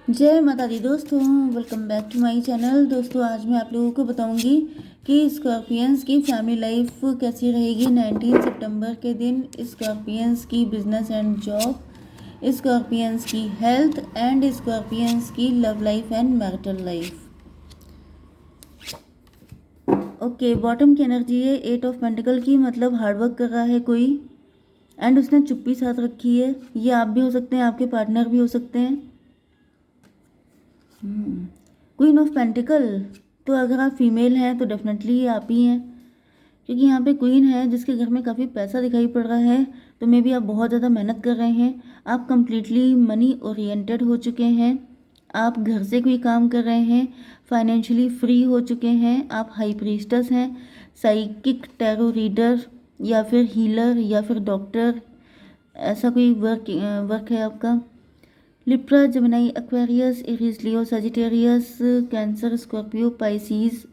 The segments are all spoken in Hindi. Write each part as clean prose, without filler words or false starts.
जय माता दी दोस्तों, welcome back to my channel. दोस्तों आज मैं आप लोगों को बताऊंगी कि स्कॉर्पियंस की फैमिली लाइफ कैसी रहेगी 19 सितंबर के दिन। स्कॉर्पियंस की बिजनेस एंड जॉब, स्कॉर्पियंस की हेल्थ एंड स्कॉर्पियंस की love life and marital life. Okay, bottom की एनर्जी है 8 ऑफ पेंटिकल की, मतलब हार्डवर्क कर रहा है कोई एंड उसने चुप्पी साथ रखी है। ये आप भी हो सकते हैं, आपके पार्टनर भी हो सकते हैं। क्वीन ऑफ पेंटिकल, तो अगर आप फीमेल हैं तो डेफिनेटली ये आप ही हैं, क्योंकि यहाँ पे क्वीन है जिसके घर में काफ़ी पैसा दिखाई पड़ रहा है। तो मे बी आप बहुत ज़्यादा मेहनत कर रहे हैं, आप कंप्लीटली मनी ओरिएंटेड हो चुके हैं, आप घर से कोई काम कर रहे हैं, फाइनेंशियली फ्री हो चुके हैं, आप हाई प्रीस्टस हैं, साइकिक, टैरो रीडर या फिर हीलर या फिर डॉक्टर, ऐसा कोई वर्क है आपका। लिब्रा, जेमिनी, एक्वेरियस, एरीज, लियो, सजिटेरियस, कैंसर, स्कॉर्पियो, पाइसीज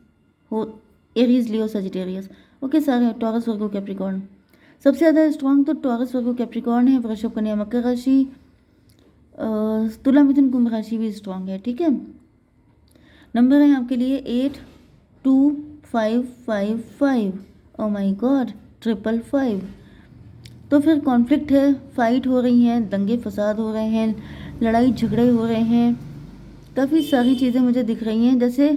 हो, एरीज, लियो, सजिटेरियस। ओके, सारे टॉरस, वर्गो, कैप्रिकॉर्न। सबसे ज़्यादा स्ट्रॉन्ग तो टॉरस, वर्गो, कैप्रिकॉर्न है। वृषभ, कन्या, मकर राशि, तुला, मिथुन, कुंभ राशि भी स्ट्रॉन्ग है। ठीक है, नंबर है आपके लिए 82555। ओ माई गॉड, 555। तो फिर कॉन्फ्लिक्ट है, फाइट हो रही हैं, दंगे फसाद हो रहे हैं, लड़ाई झगड़े हो रहे हैं, काफ़ी सारी चीज़ें मुझे दिख रही हैं। जैसे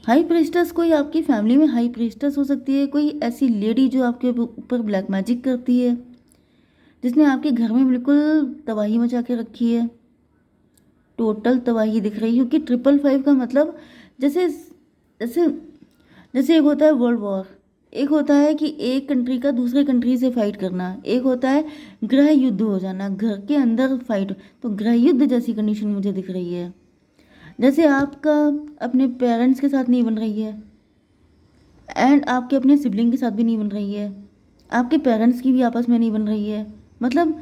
हाई प्रीस्टस, कोई आपकी फैमिली में हाई प्रीस्टस हो सकती है, कोई ऐसी लेडी जो आपके ऊपर ब्लैक मैजिक करती है, जिसने आपके घर में बिल्कुल तबाही मचा के रखी है। टोटल तबाही दिख रही है, क्योंकि 555 का मतलब जैसे जैसे जैसे एक होता है वर्ल्ड वॉर, एक होता है कि एक कंट्री का दूसरे कंट्री से फाइट करना, एक होता है गृह युद्ध हो जाना, घर के अंदर फाइट। तो गृह युद्ध जैसी कंडीशन मुझे दिख रही है। जैसे आपका अपने पेरेंट्स के साथ नहीं बन रही है एंड आपके अपने सिबलिंग के साथ भी नहीं बन रही है, आपके पेरेंट्स की भी आपस में नहीं बन रही है। मतलब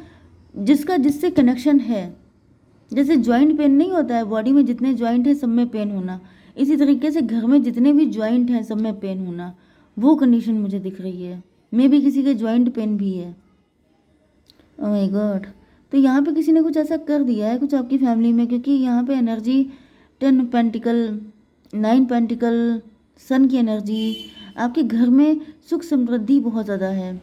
जिसका जिससे कनेक्शन है, जैसे जॉइंट पेन नहीं होता है, बॉडी में जितने जॉइंट हैं सब में पेन होना, इसी तरीके से घर में जितने भी जॉइंट हैं सब में पेन होना, वो कंडीशन मुझे दिख रही है। मे भी किसी के जॉइंट पेन भी है। ओह माय गॉड, तो यहाँ पे किसी ने कुछ ऐसा कर दिया है कुछ आपकी फैमिली में, क्योंकि यहाँ पे एनर्जी 10 पेंटिकल, 9 पेंटिकल, सन की एनर्जी, आपके घर में सुख समृद्धि बहुत ज़्यादा है।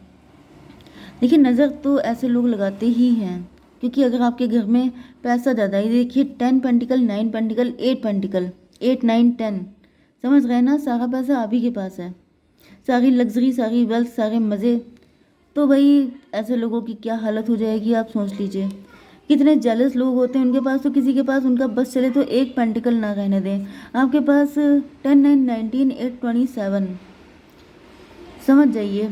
देखिए, नज़र तो ऐसे लोग लगाते ही हैं, क्योंकि अगर आपके घर में पैसा ज़्यादा है, देखिए 10 पेंटिकल, 9 पेंटिकल, 8 पेंटिकल, 8 9 10, समझ गए ना, सारा पैसा आप ही के पास है, सारी लग्जरी, सारी वेल्थ, सारे मज़े। तो भाई ऐसे लोगों की क्या हालत हो जाएगी आप सोच लीजिए। कितने जेलस लोग होते हैं, उनके पास तो किसी के पास उनका बस चले तो एक पेंटिकल ना रहने दें, आपके पास 10 9 19 8 27। समझ जाइए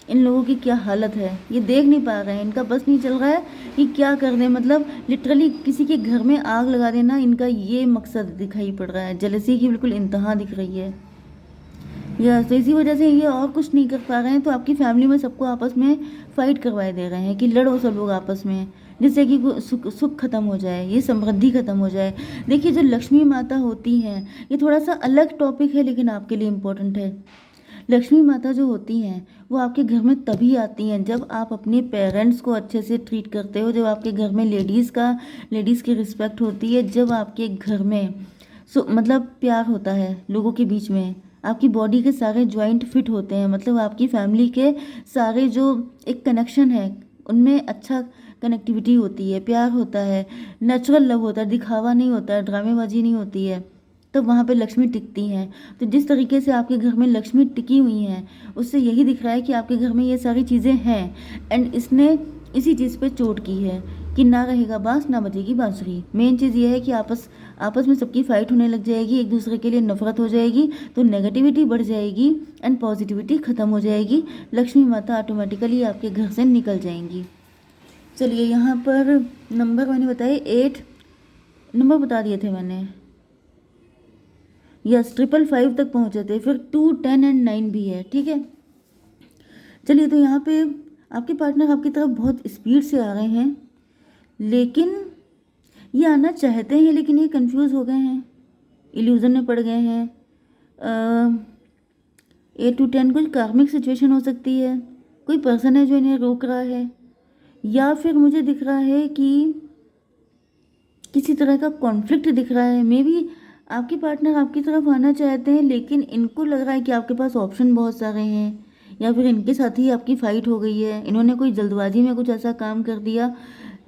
इन लोगों की क्या हालत है, ये देख नहीं पा रहे हैं, इनका बस नहीं चल रहा है कि क्या कर दें। मतलब लिटरली किसी के घर में आग लगा देना इनका ये मकसद दिखाई पड़ रहा है। जेलसी की बिल्कुल इंतहा दिख रही है। यस, तो इसी वजह से ये और कुछ नहीं कर पा रहे हैं, तो आपकी फैमिली में सबको आपस में फाइट करवाए दे रहे हैं कि लड़ो सब लोग आपस में, जिससे कि सुख खत्म हो जाए, ये समृद्धि खत्म हो जाए। देखिए, जो लक्ष्मी माता होती हैं, ये थोड़ा सा अलग टॉपिक है लेकिन आपके लिए इम्पोर्टेंट है। लक्ष्मी माता जो होती हैं वो आपके घर में तभी आती हैं जब आप अपने पेरेंट्स को अच्छे से ट्रीट करते हो, जब आपके घर में लेडीज़ की रिस्पेक्ट होती है, जब आपके घर में मतलब प्यार होता है लोगों के बीच में, आपकी बॉडी के सारे जॉइंट फिट होते हैं, मतलब आपकी फैमिली के सारे जो एक कनेक्शन है उनमें अच्छा कनेक्टिविटी होती है, प्यार होता है, नेचुरल लव होता है, दिखावा नहीं होता है, ड्रामेबाजी नहीं होती है, तो वहाँ पे लक्ष्मी टिकती हैं। तो जिस तरीके से आपके घर में लक्ष्मी टिकी हुई हैं, उससे यही दिख रहा है कि आपके घर में ये सारी चीज़ें हैं एंड इसने इसी चीज़ पे चोट की है कि ना रहेगा बांस ना बजेगी बांसुरी। मेन चीज़ ये है कि आपस आपस में सबकी फाइट होने लग जाएगी, एक दूसरे के लिए नफरत हो जाएगी, तो नेगेटिविटी बढ़ जाएगी एंड पॉजिटिविटी ख़त्म हो जाएगी। लक्ष्मी माता ऑटोमेटिकली आपके घर से निकल जाएंगी। चलिए, यहाँ पर नंबर मैंने बताए 8 नंबर बता दिए थे मैंने। यस, 555 तक पहुँचे थे, फिर 2 10 एंड 9 भी है। ठीक है, चलिए, तो यहाँ पे आपके पार्टनर आपकी तरफ बहुत स्पीड से आ रहे हैं, लेकिन ये आना चाहते हैं लेकिन ये कंफ्यूज हो गए हैं, इल्यूजन में पड़ गए हैं। 8 to 10 कुछ कार्मिक सिचुएशन हो सकती है, कोई पर्सन है जो इन्हें रोक रहा है, या फिर मुझे दिख रहा है कि किसी तरह का कॉन्फ्लिक्ट दिख रहा है। मे बी आपके पार्टनर आपकी तरफ आना चाहते हैं, लेकिन इनको लग रहा है कि आपके पास ऑप्शन बहुत सारे हैं, या फिर इनके साथ ही आपकी फ़ाइट हो गई है। इन्होंने कोई जल्दबाजी में कुछ ऐसा काम कर दिया,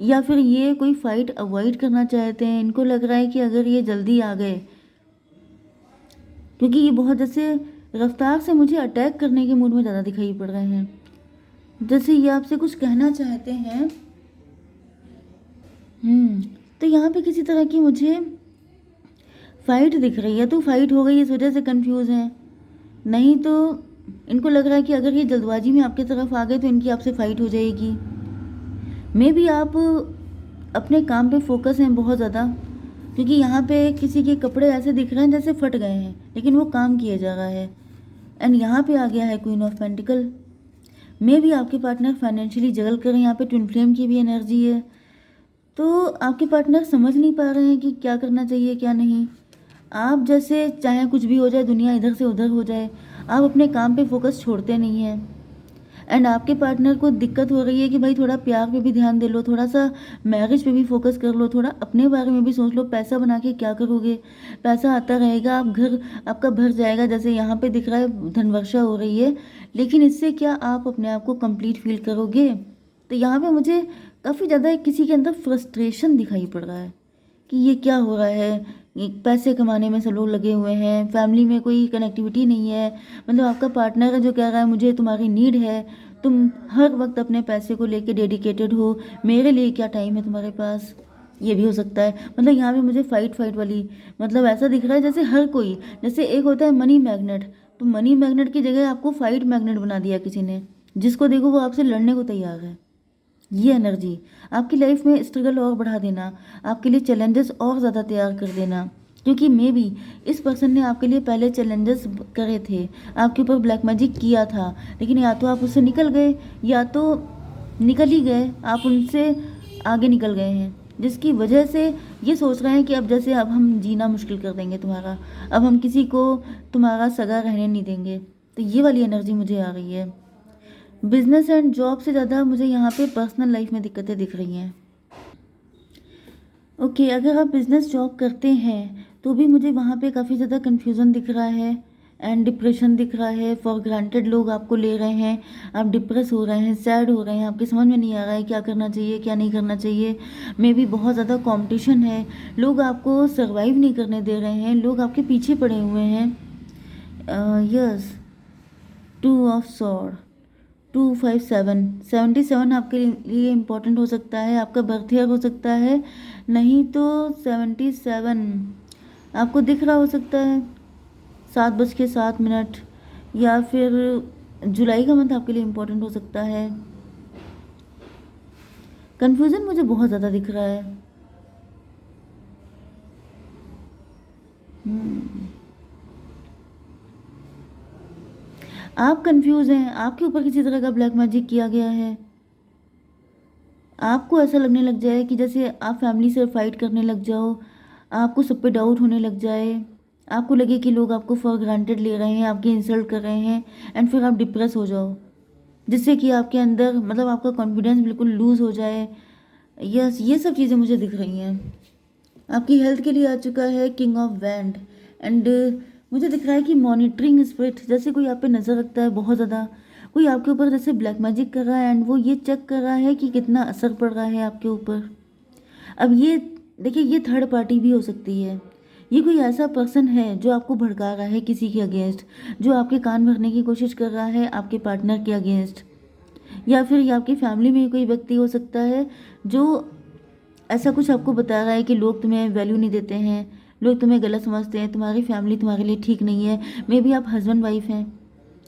या फिर ये कोई फ़ाइट अवॉइड करना चाहते हैं। इनको लग रहा है कि अगर ये जल्दी आ गए, क्योंकि ये बहुत जैसे रफ्तार से मुझे अटैक करने के मूड में ज़्यादा दिखाई पड़ रहे हैं, जैसे ये आपसे कुछ कहना चाहते हैं। तो यहाँ पे किसी तरह की मुझे फाइट दिख रही है, तो फाइट हो गई इस वजह से कंफ्यूज हैं। नहीं तो इनको लग रहा है कि अगर ये जल्दबाजी में आपकी तरफ आ गए तो इनकी आपसे फाइट हो जाएगी। मे भी आप अपने काम पे फोकस हैं बहुत ज़्यादा, क्योंकि यहाँ पे किसी के कपड़े ऐसे दिख रहे हैं जैसे फट गए हैं, लेकिन वो काम किया जा रहा है। एंड यहाँ पे आ गया है क्वीन ऑफ पेंटिकल। मे भी आपके पार्टनर फाइनेंशियली जगल कर रहे हैं। यहाँ पे ट्विन फ्लेम की भी एनर्जी है, तो आपके पार्टनर समझ नहीं पा रहे हैं कि क्या करना चाहिए क्या नहीं। आप जैसे चाहे कुछ भी हो जाए, दुनिया इधर से उधर हो जाए, आप अपने काम पे फोकस छोड़ते नहीं हैं। एंड आपके पार्टनर को दिक्कत हो रही है कि भाई थोड़ा प्यार पे भी ध्यान दे लो, थोड़ा सा मैरिज पे भी फोकस कर लो, थोड़ा अपने बारे में भी सोच लो। पैसा बना के क्या करोगे, पैसा आता रहेगा, आप घर आपका भर जाएगा, जैसे यहाँ पे दिख रहा है धनवर्षा हो रही है, लेकिन इससे क्या आप अपने आप को कंप्लीट फील करोगे। तो यहाँ पे मुझे काफ़ी ज़्यादा किसी के अंदर फ्रस्ट्रेशन दिखाई पड़ रहा है कि ये क्या हो रहा है। पैसे कमाने में सब लोग लगे हुए हैं, फैमिली में कोई कनेक्टिविटी नहीं है। मतलब आपका पार्टनर है जो कह रहा है मुझे तुम्हारी नीड है, तुम हर वक्त अपने पैसे को लेके डेडिकेटेड हो, मेरे लिए क्या टाइम है तुम्हारे पास। ये भी हो सकता है। मतलब यहाँ पे मुझे फाइट फाइट वाली, मतलब ऐसा दिख रहा है जैसे हर कोई, जैसे एक होता है मनी मैग्नेट, तो मनी मैग्नेट की जगह आपको फाइट मैग्नेट बना दिया किसी ने। जिसको देखो वो आपसे लड़ने को तैयार है। ये एनर्जी आपकी लाइफ में स्ट्रगल और बढ़ा देना, आपके लिए चैलेंजेस और ज़्यादा तैयार कर देना, क्योंकि मे बी इस पर्सन ने आपके लिए पहले चैलेंजेस करे थे, आपके ऊपर ब्लैक मैजिक किया था, लेकिन या तो आप उससे निकल गए, या तो निकल ही गए, आप उनसे आगे निकल गए हैं, जिसकी वजह से ये सोच रहे हैं कि अब जैसे अब हम जीना मुश्किल कर देंगे तुम्हारा, अब हम किसी को तुम्हारा सगा रहने नहीं देंगे। तो ये वाली एनर्जी मुझे आ रही है। बिजनेस एंड जॉब से ज़्यादा मुझे यहाँ पे पर्सनल लाइफ में दिक्कतें दिख रही हैं। ओके, अगर आप बिजनेस जॉब करते हैं तो भी मुझे वहाँ पे काफ़ी ज़्यादा कन्फ्यूज़न दिख रहा है एंड डिप्रेशन दिख रहा है। फॉर ग्रांटेड लोग आपको ले रहे हैं, आप डिप्रेस हो रहे हैं, सैड हो रहे हैं, आपकी समझ में नहीं आ रहा है क्या करना चाहिए क्या नहीं करना चाहिए। मे भी बहुत ज़्यादा कंपटीशन है, लोग आपको सर्वाइव नहीं करने दे रहे हैं, लोग आपके पीछे पड़े हुए हैं। यस, 2 ऑफ सॉर्ड, 257 आपके लिए इम्पोर्टेंट हो सकता है, आपका बर्थ ईयर हो सकता है। नहीं तो 77 आपको दिख रहा हो सकता है, 7:07, या फिर जुलाई का मंथ आपके लिए इम्पोर्टेंट हो सकता है। कन्फ्यूज़न मुझे बहुत ज़्यादा दिख रहा है। आप कंफ्यूज हैं, आपके ऊपर किसी तरह का ब्लैक मैजिक किया गया है। आपको ऐसा लगने लग जाए कि जैसे आप फैमिली से फाइट करने लग जाओ, आपको सब पे डाउट होने लग जाए, आपको लगे कि लोग आपको फॉर ग्रांटेड ले रहे हैं, आपकी इंसल्ट कर रहे हैं, एंड फिर आप डिप्रेस हो जाओ, जिससे कि आपके अंदर मतलब आपका कॉन्फिडेंस बिल्कुल लूज़ हो जाए। यस, ये सब चीज़ें मुझे दिख रही हैं। आपकी हेल्थ के लिए आ चुका है किंग ऑफ वैंड, एंड मुझे दिख रहा है कि मॉनिटरिंग स्पिरिट, जैसे कोई आप पे नज़र रखता है बहुत ज़्यादा, कोई आपके ऊपर जैसे ब्लैक मैजिक कर रहा है, एंड वो ये चेक कर रहा है कि कितना असर पड़ रहा है आपके ऊपर। अब ये देखिए, ये थर्ड पार्टी भी हो सकती है। ये कोई ऐसा पर्सन है जो आपको भड़का रहा है किसी के अगेंस्ट, जो आपके कान भरने की कोशिश कर रहा है आपके पार्टनर के अगेंस्ट, या फिर ये आपकी फैमिली में कोई व्यक्ति हो सकता है जो ऐसा कुछ आपको बता रहा है कि लोग तुम्हें वैल्यू नहीं देते हैं, लोग तुम्हें गलत समझते हैं, तुम्हारी फैमिली तुम्हारे लिए ठीक नहीं है। मे बी आप हस्बैंड वाइफ हैं,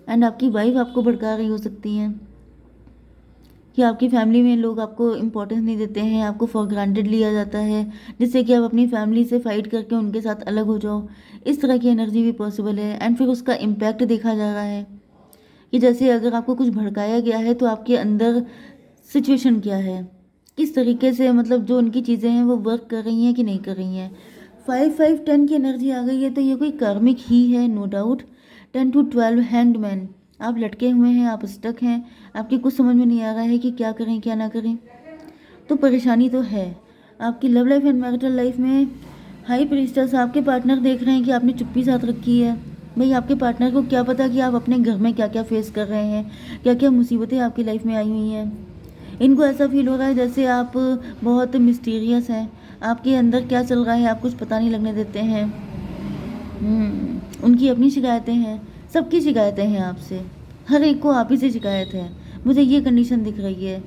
एंड आपकी वाइफ आपको भड़का रही हो सकती हैं कि आपकी फैमिली में लोग आपको इम्पोर्टेंस नहीं देते हैं, आपको फॉर ग्रांटेड लिया जाता है, जिससे कि आप अपनी फैमिली से फाइट करके उनके साथ अलग हो जाओ। इस तरह की एनर्जी भी पॉसिबल है। एंड फिर उसका इम्पैक्ट देखा जा रहा है कि जैसे अगर आपको कुछ भड़काया गया है तो आपके अंदर सिचुएशन क्या है, किस तरीके से मतलब जो उनकी चीज़ें हैं वो वर्क कर रही हैं कि नहीं कर रही हैं। 5 5 10 की एनर्जी आ गई है, तो ये कोई कार्मिक ही है, no doubt. 10 to 12 hanged man, आप लटके हुए हैं, आप स्टक हैं, आपकी कुछ समझ में नहीं आ रहा है कि क्या करें क्या ना करें। तो परेशानी तो है, आपकी love life and marital life में हाई प्रीस्टेस आपके पार्टनर देख रहे हैं कि आपने चुप्पी साथ रखी है। भाई आपके पार्टनर को क्या पता कि आप अपने घर में क्या क्या फेस कर रहे हैं, क्या क्या मुसीबतें आपकी लाइफ में आई हुई हैं। इनको ऐसा फील हो रहा है जैसे आप बहुत मिस्टीरियस हैं, आपके अंदर क्या चल रहा है आप कुछ पता नहीं लगने देते हैं। उनकी अपनी शिकायतें हैं, सबकी शिकायतें हैं आपसे, हर एक को आप ही से शिकायत है। मुझे ये कंडीशन दिख रही है,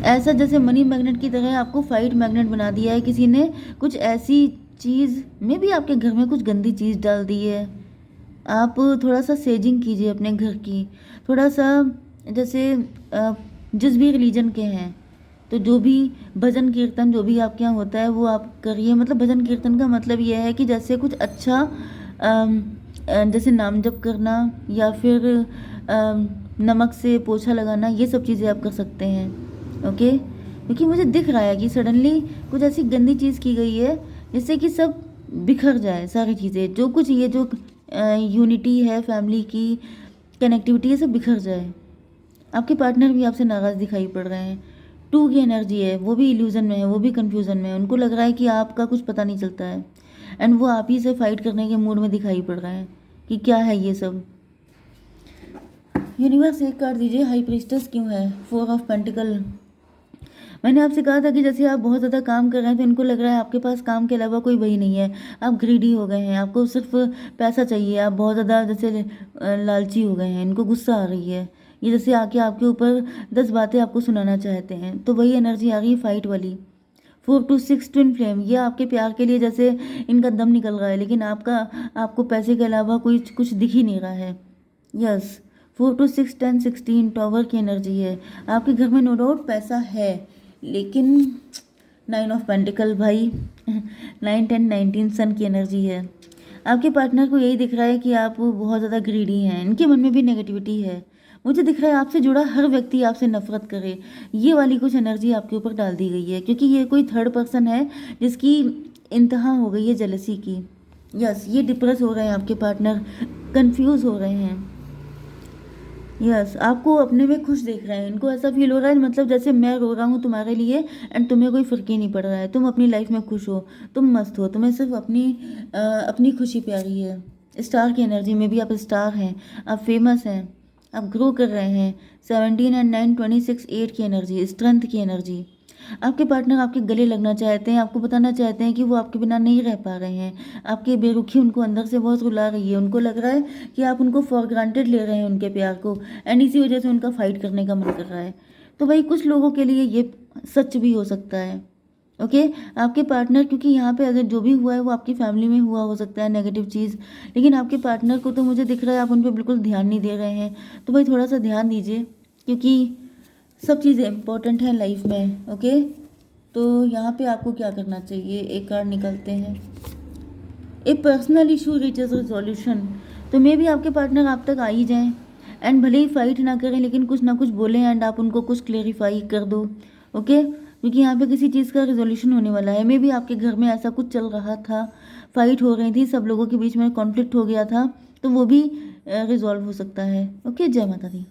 ऐसा जैसे मनी मैग्नेट की तरह आपको फाइट मैग्नेट बना दिया है किसी ने। कुछ ऐसी चीज़ में भी आपके घर में कुछ गंदी चीज़ डाल दी है। आप थोड़ा सा सेजिंग कीजिए अपने घर की, थोड़ा सा जैसे जिस भी रिलीजन के हैं तो जो भी भजन कीर्तन जो भी आपके यहाँ होता है वो आप करिए। मतलब भजन कीर्तन का मतलब ये है कि जैसे कुछ अच्छा जैसे नाम जप करना या फिर नमक से पोछा लगाना, ये सब चीज़ें आप कर सकते हैं। ओके, क्योंकि मुझे दिख रहा है कि सडनली कुछ ऐसी गंदी चीज़ की गई है जिससे कि सब बिखर जाए, सारी चीज़ें जो कुछ ये जो यूनिटी है, फैमिली की कनेक्टिविटी है, सब बिखर जाए। आपके पार्टनर भी आपसे नाराज़ दिखाई पड़ रहे हैं। 2 की एनर्जी है, वो भी इल्यूजन में है, वो भी कंफ्यूजन में है। उनको लग रहा है कि आपका कुछ पता नहीं चलता है एंड वो आप ही से फाइट करने के मूड में दिखाई पड़ रहा है कि क्या है ये सब। यूनिवर्स एक कार्ड दीजिए, हाई प्रीस्टेस क्यों है? 4 ऑफ पेंटिकल। मैंने आपसे कहा था कि जैसे आप बहुत ज़्यादा काम कर रहे हैं तो इनको लग रहा है आपके पास काम के अलावा कोई वही नहीं है। आप ग्रीडी हो गए हैं, आपको सिर्फ पैसा चाहिए, आप बहुत ज़्यादा जैसे लालची हो गए हैं। इनको गुस्सा आ रही है, ये जैसे आके आपके ऊपर 10 बातें आपको सुनाना चाहते हैं। तो वही एनर्जी आ रही है फाइट वाली। 4 to 6 ट्विन फ्लेम, ये आपके प्यार के लिए जैसे इनका दम निकल रहा है, लेकिन आपको पैसे के अलावा कोई कुछ दिख ही नहीं रहा है। यस, 4 to 6 10 16 टॉवर की एनर्जी है। आपके घर में नो डाउट पैसा है, लेकिन 9 ऑफ पेंटिकल भाई 9 10 19 सन की एनर्जी है। आपके पार्टनर को यही दिख रहा है कि आप बहुत ज़्यादा ग्रीडी हैं, इनके मन में भी नेगेटिविटी है। मुझे दिख रहा है आपसे जुड़ा हर व्यक्ति आपसे नफरत करे, ये वाली कुछ एनर्जी आपके ऊपर डाल दी गई है, क्योंकि ये कोई थर्ड पर्सन है जिसकी इंतहा हो गई है जेलसी की। यस, ये डिप्रेस हो रहे हैं आपके पार्टनर, कंफ्यूज हो रहे हैं। यस, आपको अपने में खुश देख रहे हैं, इनको ऐसा फील हो रहा है मतलब जैसे मैं रो रहा हूँ तुम्हारे लिए एंड तुम्हें कोई फ़र्क ही नहीं पड़ रहा है। तुम अपनी लाइफ में खुश हो, तुम मस्त हो, तुम्हें सिर्फ अपनी खुशी प्यारी है। स्टार की एनर्जी में भी आप स्टार हैं, आप फेमस हैं, आप ग्रो कर रहे हैं। 17 एंड 9 26 8 की एनर्जी, स्ट्रेंथ की एनर्जी। आपके पार्टनर आपके गले लगना चाहते हैं, आपको बताना चाहते हैं कि वो आपके बिना नहीं रह पा रहे हैं। आपकी बेरुखी उनको अंदर से बहुत रुला रही है, उनको लग रहा है कि आप उनको फॉर ग्रांटेड ले रहे हैं उनके प्यार को, एंड इसी वजह से उनका फाइट करने का मन कर रहा है। तो भाई कुछ लोगों के लिए ये सच भी हो सकता है। ओके, आपके पार्टनर, क्योंकि यहाँ पे अगर जो भी हुआ है वो आपकी फैमिली में हुआ हो सकता है नेगेटिव चीज़, लेकिन आपके पार्टनर को तो मुझे दिख रहा है आप उन पर बिल्कुल ध्यान नहीं दे रहे हैं। तो भाई थोड़ा सा ध्यान दीजिए, क्योंकि सब चीज़ें इंपॉर्टेंट हैं लाइफ में। ओके, तो यहाँ पे आपको क्या करना चाहिए, एक कार्ड निकलते हैं। ए पर्सनल इशू रीचेस रिजोल्यूशन। तो मे भी आपके पार्टनर आप तक आ ही जाएं एंड भले ही फाइट ना करें, लेकिन कुछ ना कुछ बोलें एंड आप उनको कुछ क्लेरिफाई कर दो। ओके, क्योंकि यहाँ पे किसी चीज़ का रिजोल्यूशन होने वाला है। मे भी आपके घर में ऐसा कुछ चल रहा था, फाइट हो रही थी, सब लोगों के बीच में कॉन्फ्लिक्ट हो गया था, तो वो भी रिजॉल्व हो सकता है। ओके, जय माता दी।